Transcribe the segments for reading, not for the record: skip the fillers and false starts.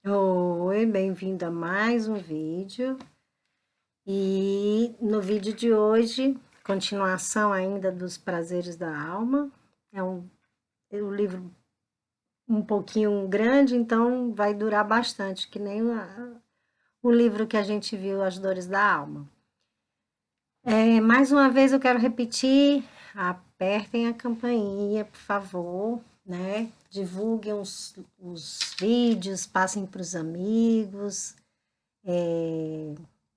Oi, bem-vindo a mais um vídeo. E no vídeo de hoje, continuação ainda dos Prazeres da Alma. É um livro um pouquinho grande, então vai durar bastante, que nem o livro que a gente viu, As Dores da Alma. Mais uma vez eu quero repetir, apertem a campainha, por favor, né? Divulguem os vídeos, passem para os amigos.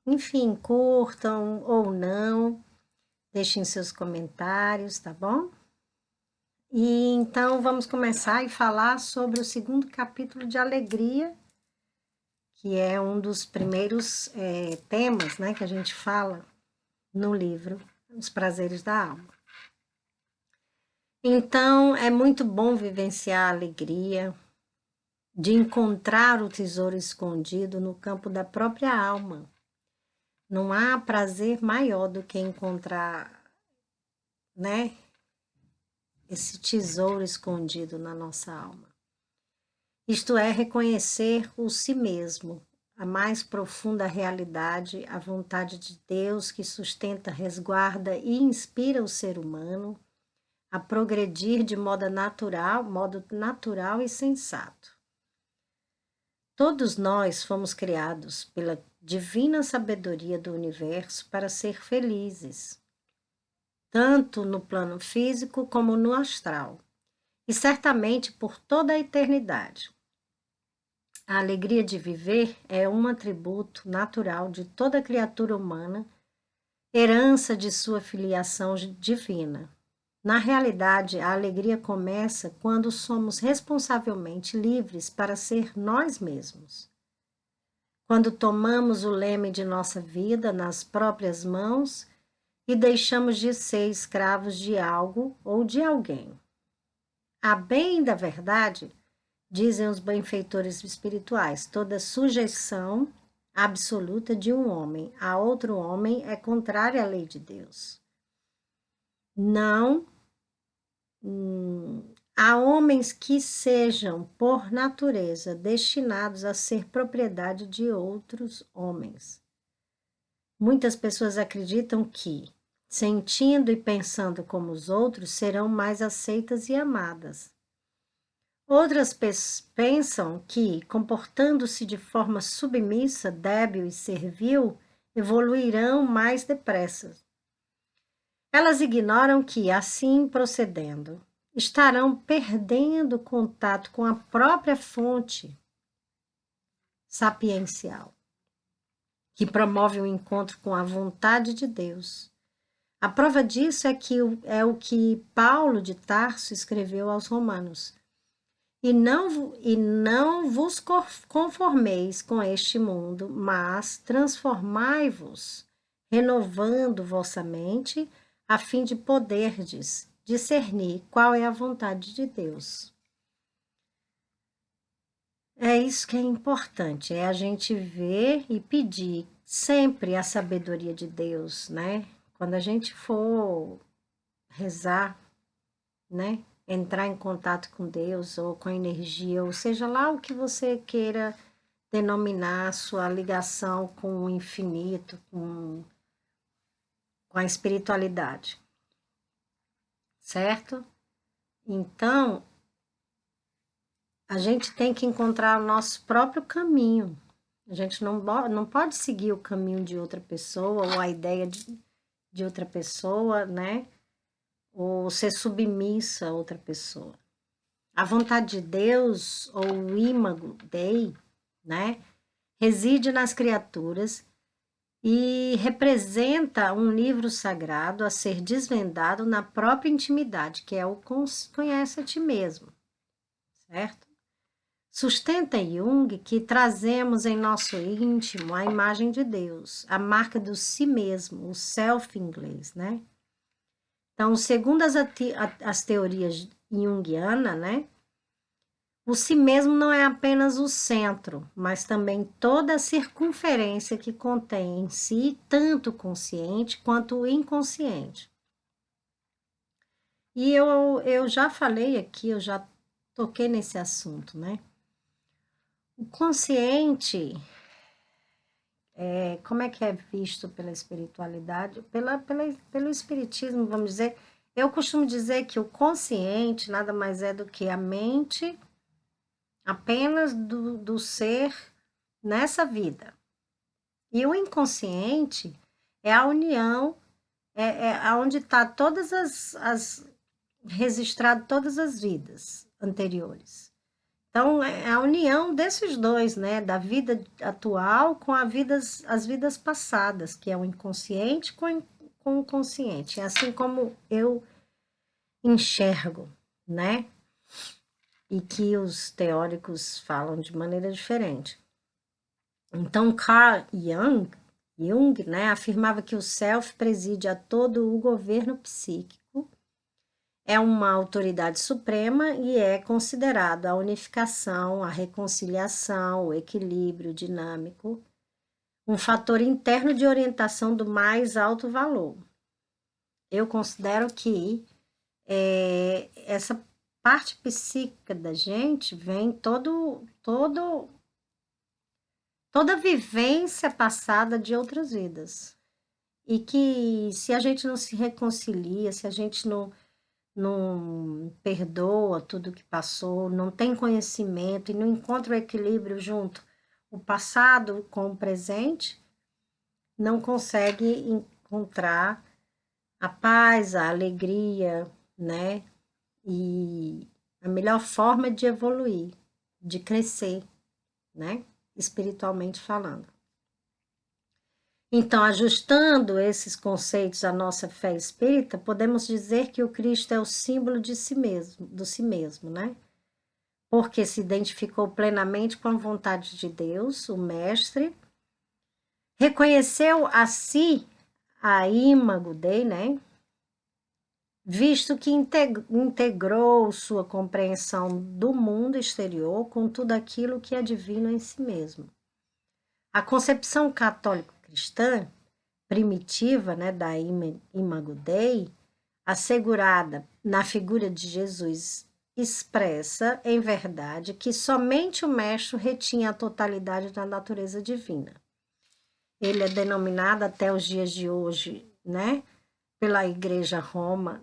Enfim, curtam ou não, deixem seus comentários, tá bom? E então vamos começar e falar sobre o segundo capítulo de alegria, que é um dos primeiros temas, né, que a gente fala no livro Os Prazeres da Alma. Então é muito bom vivenciar a alegria de encontrar o tesouro escondido no campo da própria alma. Não há prazer maior do que encontrar, né, esse tesouro escondido na nossa alma. Isto é, reconhecer o si mesmo, a mais profunda realidade, a vontade de Deus que sustenta, resguarda e inspira o ser humano a progredir de modo natural e sensato. Todos nós fomos criados pela divina sabedoria do universo para ser felizes, tanto no plano físico como no astral, e certamente por toda a eternidade. A alegria de viver é um atributo natural de toda criatura humana, herança de sua filiação divina. Na realidade, a alegria começa quando somos responsavelmente livres para ser nós mesmos. Quando tomamos o leme de nossa vida nas próprias mãos e deixamos de ser escravos de algo ou de alguém. A bem da verdade, dizem os benfeitores espirituais, toda sujeição absoluta de um homem a outro homem é contrária à lei de Deus. Não há homens que sejam, por natureza, destinados a ser propriedade de outros homens. Muitas pessoas acreditam que, sentindo e pensando como os outros, serão mais aceitas e amadas. Outras pensam que, comportando-se de forma submissa, débil e servil, evoluirão mais depressa. Elas ignoram que, assim procedendo, estarão perdendo contato com a própria fonte sapiencial, que promove o encontro com a vontade de Deus. A prova disso é o que Paulo de Tarso escreveu aos Romanos. E não vos conformeis com este mundo, mas transformai-vos, renovando vossa mente, a fim de poderdes discernir qual é a vontade de Deus. É isso que é importante, é a gente ver e pedir sempre a sabedoria de Deus, né? Quando a gente for rezar, né? Entrar em contato com Deus ou com a energia, ou seja lá o que você queira denominar a sua ligação com o infinito, com a espiritualidade, certo? Então, a gente tem que encontrar o nosso próprio caminho. A gente não pode seguir o caminho de outra pessoa ou a ideia de outra pessoa, né? Ou ser submissa a outra pessoa. A vontade de Deus, ou o imago Dei, né, reside nas criaturas e representa um livro sagrado a ser desvendado na própria intimidade, que é o conhece a ti mesmo, certo? Sustenta Jung que trazemos em nosso íntimo a imagem de Deus, a marca do si mesmo, o self em inglês, né? Então, segundo as teorias junguianas, né? O si mesmo não é apenas o centro, mas também toda a circunferência que contém em si tanto o consciente quanto o inconsciente. E eu já falei aqui, eu já toquei nesse assunto, né? O consciente, como é que é visto pela espiritualidade? Pelo espiritismo, vamos dizer. Eu costumo dizer que o consciente nada mais é do que a mente apenas do ser nessa vida. E o inconsciente é a união, é onde está registrado todas as vidas anteriores. Então, é a união desses dois, né? Da vida atual com as vidas passadas, que é o inconsciente com o consciente. É assim como eu enxergo, né? E que os teóricos falam de maneira diferente. Então, Carl Jung, né, afirmava que o self preside a todo o governo psíquico, é uma autoridade suprema e é considerado a unificação, a reconciliação, o equilíbrio dinâmico, um fator interno de orientação do mais alto valor. Eu considero que essa parte psíquica da gente vem toda vivência passada de outras vidas. E que se a gente não se reconcilia, se a gente não perdoa tudo que passou, não tem conhecimento e não encontra o equilíbrio junto o passado com o presente, não consegue encontrar a paz, a alegria, né? E a melhor forma de evoluir, de crescer, né? Espiritualmente falando. Então, ajustando esses conceitos à nossa fé espírita, podemos dizer que o Cristo é o símbolo de si mesmo, do si mesmo, né? Porque se identificou plenamente com a vontade de Deus, o Mestre, reconheceu a si a imago Dei, né? Visto que integrou sua compreensão do mundo exterior com tudo aquilo que é divino em si mesmo. A concepção católico-cristã primitiva, né, da Imago Dei, assegurada na figura de Jesus, expressa, em verdade, que somente o Mestre retinha a totalidade da natureza divina. Ele é denominado até os dias de hoje, né, pela Igreja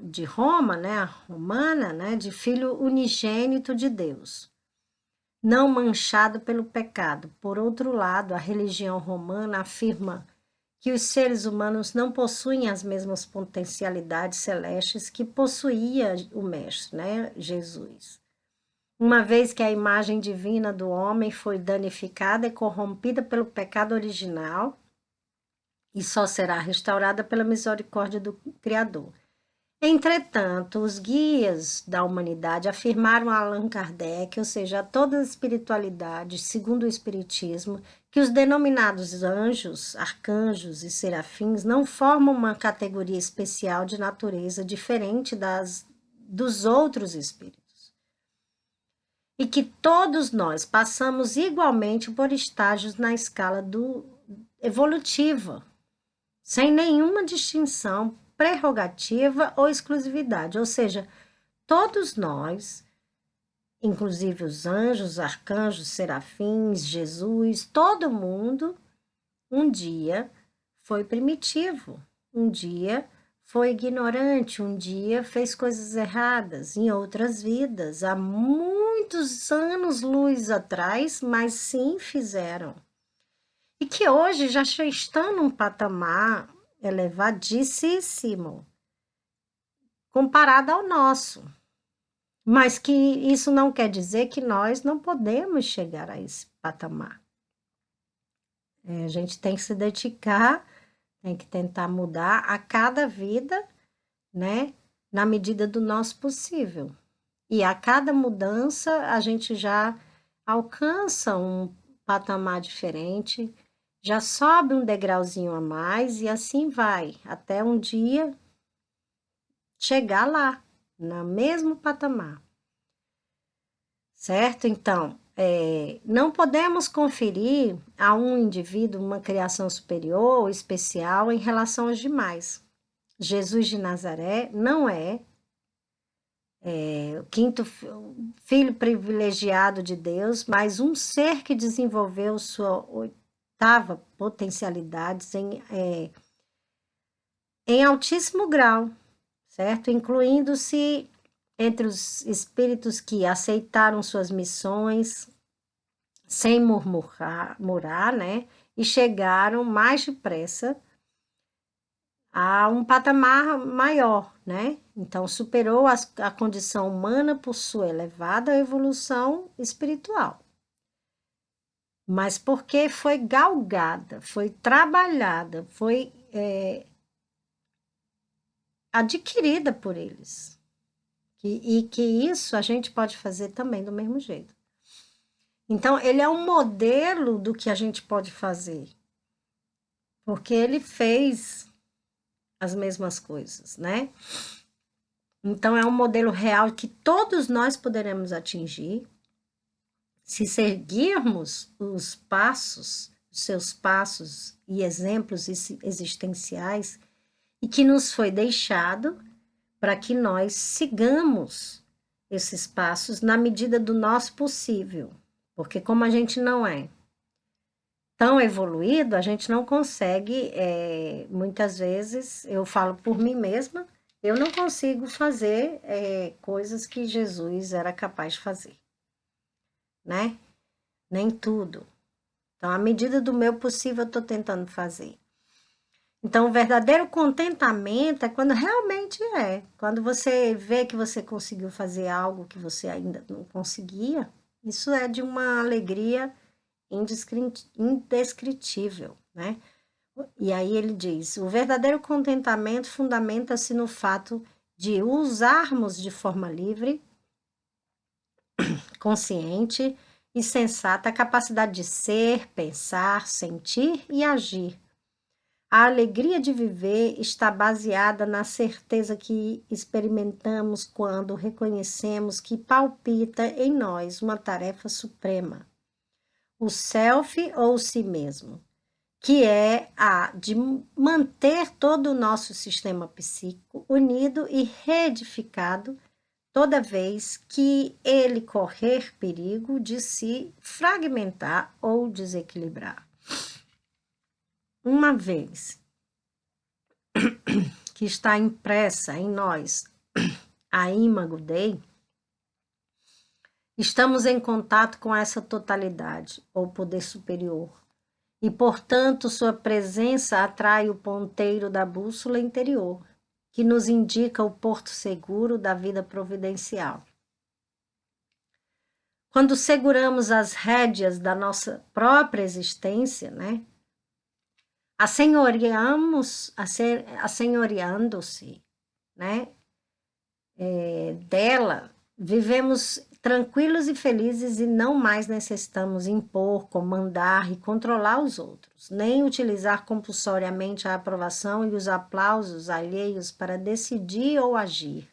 de Roma, né, a romana, né, de Filho unigênito de Deus, não manchado pelo pecado. Por outro lado, a religião romana afirma que os seres humanos não possuem as mesmas potencialidades celestes que possuía o Mestre, né, Jesus. Uma vez que a imagem divina do homem foi danificada e corrompida pelo pecado original, e só será restaurada pela misericórdia do Criador. Entretanto, os guias da humanidade afirmaram a Allan Kardec, ou seja, a toda a espiritualidade, segundo o Espiritismo, que os denominados anjos, arcanjos e serafins não formam uma categoria especial de natureza diferente dos outros espíritos. E que todos nós passamos igualmente por estágios na escala evolutiva, sem nenhuma distinção, prerrogativa ou exclusividade. Ou seja, todos nós, inclusive os anjos, arcanjos, serafins, Jesus, todo mundo, um dia foi primitivo, um dia foi ignorante, um dia fez coisas erradas em outras vidas, há muitos anos-luz atrás, mas sim fizeram. E que hoje já estão num patamar elevadíssimo, comparado ao nosso. Mas que isso não quer dizer que nós não podemos chegar a esse patamar. A gente tem que se dedicar, tem que tentar mudar a cada vida, né? Na medida do nosso possível. E a cada mudança, a gente já alcança um patamar diferente, já sobe um degrauzinho a mais e assim vai, até um dia chegar lá, no mesmo patamar. Certo? Então, não podemos conferir a um indivíduo uma criação superior ou especial em relação aos demais. Jesus de Nazaré não é o quinto filho privilegiado de Deus, mas um ser que desenvolveu sua oitava potencialidades em altíssimo grau, certo? Incluindo-se entre os espíritos que aceitaram suas missões sem murmurar, né? E chegaram mais depressa a um patamar maior, né? Então, superou a condição humana por sua elevada evolução espiritual. Mas porque foi galgada, foi trabalhada, foi adquirida por eles. E que isso a gente pode fazer também do mesmo jeito. Então, ele é um modelo do que a gente pode fazer. Porque ele fez as mesmas coisas, né? Então, é um modelo real que todos nós poderemos atingir se seguirmos os passos, os seus passos e exemplos existenciais e que nos foi deixado para que nós sigamos esses passos na medida do nosso possível. Porque como a gente não é tão evoluído, a gente não consegue, muitas vezes, eu falo por mim mesma, eu não consigo fazer coisas que Jesus era capaz de fazer, né? Nem tudo. Então, à medida do meu possível, eu estou tentando fazer. Então, o verdadeiro contentamento é quando realmente quando você vê que você conseguiu fazer algo que você ainda não conseguia, isso é de uma alegria indescritível, né? E aí ele diz: o verdadeiro contentamento fundamenta-se no fato de usarmos de forma livre, consciente e sensata a capacidade de ser, pensar, sentir e agir. A alegria de viver está baseada na certeza que experimentamos quando reconhecemos que palpita em nós uma tarefa suprema, o self ou si mesmo, que é a de manter todo o nosso sistema psíquico unido e reedificado toda vez que ele correr perigo de se fragmentar ou desequilibrar. Uma vez que está impressa em nós a Imago Dei, estamos em contato com essa totalidade, ou poder superior, e, portanto, sua presença atrai o ponteiro da bússola interior, que nos indica o porto seguro da vida providencial. Quando seguramos as rédeas da nossa própria existência, né? Assenhoreando-se, né? Dela, vivemos tranquilos e felizes e não mais necessitamos impor, comandar e controlar os outros, nem utilizar compulsoriamente a aprovação e os aplausos alheios para decidir ou agir,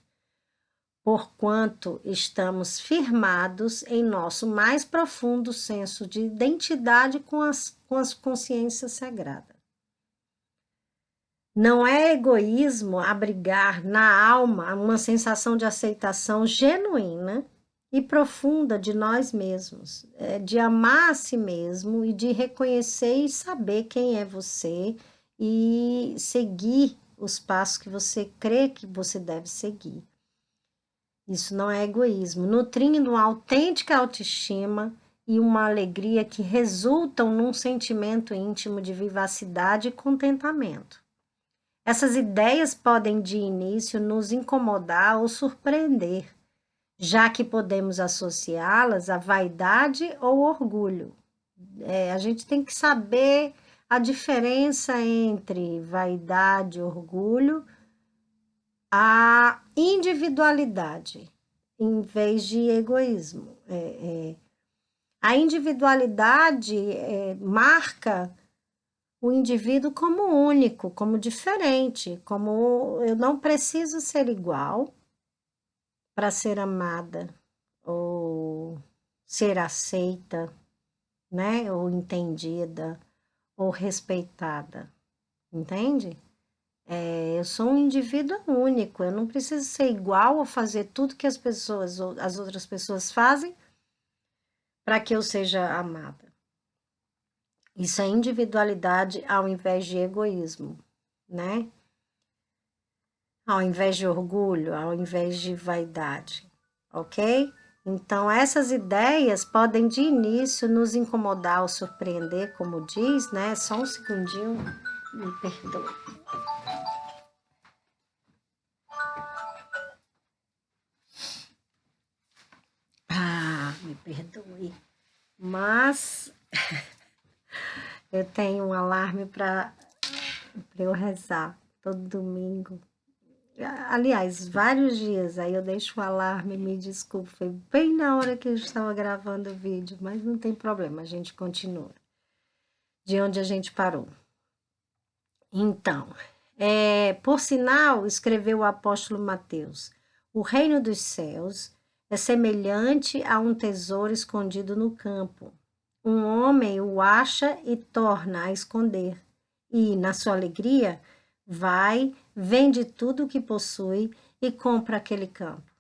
porquanto estamos firmados em nosso mais profundo senso de identidade com as consciências sagradas. Não é egoísmo abrigar na alma uma sensação de aceitação genuína e profunda de nós mesmos, de amar a si mesmo e de reconhecer e saber quem é você e seguir os passos que você crê que você deve seguir. Isso não é egoísmo, nutrindo uma autêntica autoestima e uma alegria que resultam num sentimento íntimo de vivacidade e contentamento. Essas ideias podem, de início, nos incomodar ou surpreender, já que podemos associá-las à vaidade ou orgulho. A gente tem que saber a diferença entre vaidade e orgulho, a individualidade, em vez de egoísmo. A individualidade marca o indivíduo como único, como diferente, como eu não preciso ser igual para ser amada ou ser aceita, né? Ou entendida ou respeitada, entende? Eu sou um indivíduo único, eu não preciso ser igual ou fazer tudo que as outras pessoas fazem para que eu seja amada. Isso é individualidade ao invés de egoísmo, né? Ao invés de orgulho, ao invés de vaidade, ok? Então, essas ideias podem de início nos incomodar ou surpreender, como diz, né? Só um segundinho, me perdoe. Me perdoe. Mas eu tenho um alarme para eu rezar todo domingo. Aliás, vários dias. Aí eu deixo o alarme, me desculpe. Foi bem na hora que eu estava gravando o vídeo, mas não tem problema, a gente continua. De onde a gente parou. Então, por sinal, escreveu o apóstolo Mateus, o reino dos céus é semelhante a um tesouro escondido no campo. Um homem o acha e torna a esconder, e, na sua alegria, vai, vende tudo o que possui e compra aquele campo.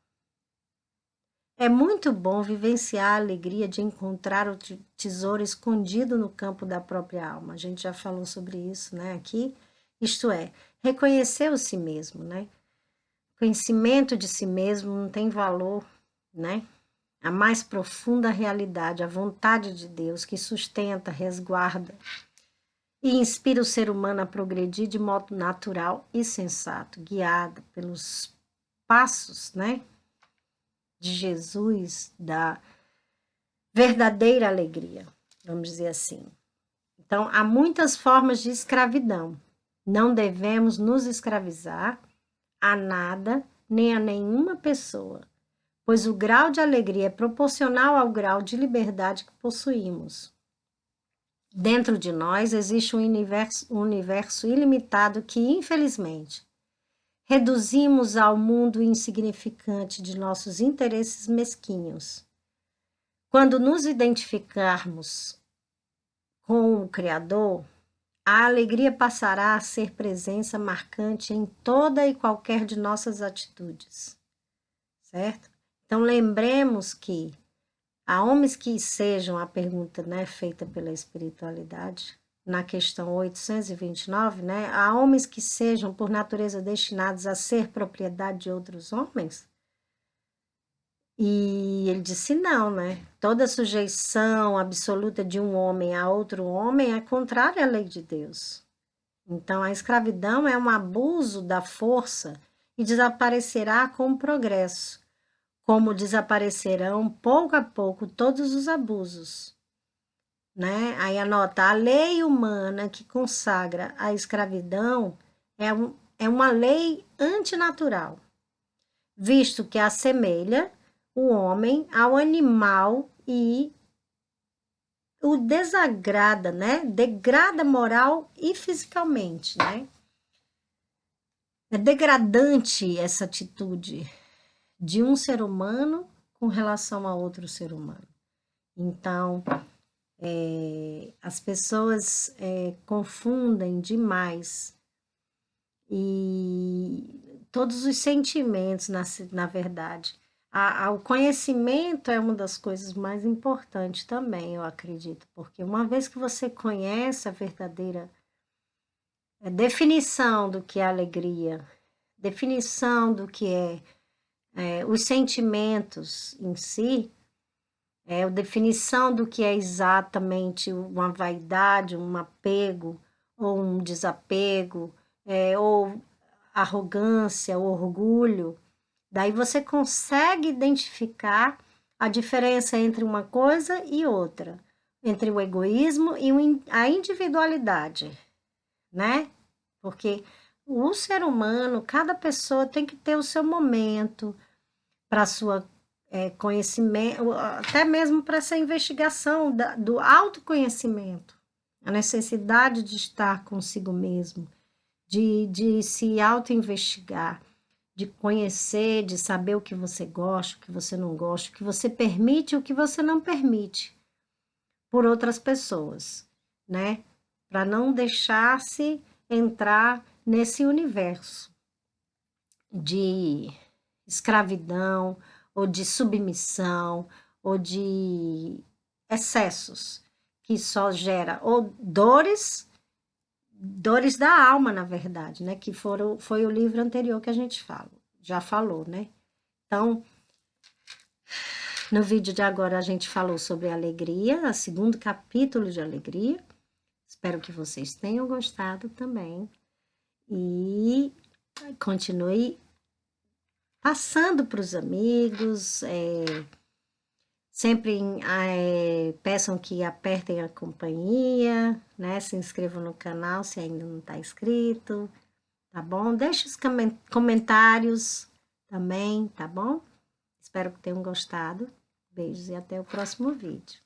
É muito bom vivenciar a alegria de encontrar o tesouro escondido no campo da própria alma. A gente já falou sobre isso, né, aqui. Isto é, reconhecer o si mesmo, né? Conhecimento de si mesmo não tem valor, né? A mais profunda realidade, a vontade de Deus que sustenta, resguarda e inspira o ser humano a progredir de modo natural e sensato, guiado pelos passos, né, de Jesus, da verdadeira alegria, vamos dizer assim. Então, há muitas formas de escravidão. Não devemos nos escravizar a nada nem a nenhuma pessoa, pois o grau de alegria é proporcional ao grau de liberdade que possuímos. Dentro de nós existe um universo ilimitado que, infelizmente, reduzimos ao mundo insignificante de nossos interesses mesquinhos. Quando nos identificarmos com o Criador, a alegria passará a ser presença marcante em toda e qualquer de nossas atitudes, certo? Então, lembremos que há homens que sejam, a pergunta, né, feita pela espiritualidade, na questão 829, né, há homens que sejam, por natureza, destinados a ser propriedade de outros homens? E ele disse não, né? Toda sujeição absoluta de um homem a outro homem é contrária à lei de Deus. Então, a escravidão é um abuso da força e desaparecerá com o progresso, como desaparecerão pouco a pouco todos os abusos, né? Aí anota, a lei humana que consagra a escravidão é uma lei antinatural, visto que assemelha o homem ao animal e o desagrada, né? Degrada moral e fisicamente, né? É degradante essa atitude de um ser humano com relação a outro ser humano. Então, as pessoas confundem demais e todos os sentimentos, na verdade. O conhecimento é uma das coisas mais importantes também, eu acredito, porque uma vez que você conhece a verdadeira definição do que é alegria, definição do que os sentimentos em si, a definição do que é exatamente uma vaidade, um apego, ou um desapego, ou arrogância, ou orgulho. Daí você consegue identificar a diferença entre uma coisa e outra, entre o egoísmo e a individualidade, né? Porque o ser humano, cada pessoa tem que ter o seu momento para sua conhecimento, até mesmo para essa investigação do autoconhecimento, a necessidade de estar consigo mesmo, de se auto-investigar, de conhecer, de saber o que você gosta, o que você não gosta, o que você permite e o que você não permite por outras pessoas, né? Para não deixar-se entrar nesse universo de escravidão, ou de submissão, ou de excessos, que só gera ou dores da alma, na verdade, né? Que foi o livro anterior que a gente já falou, né? Então, no vídeo de agora a gente falou sobre alegria, o segundo capítulo de alegria. Espero que vocês tenham gostado também. E continue passando para os amigos, sempre peçam que apertem a companhia, né? Se inscrevam no canal se ainda não está inscrito, tá bom? Deixe os comentários também, tá bom? Espero que tenham gostado. Beijos e até o próximo vídeo.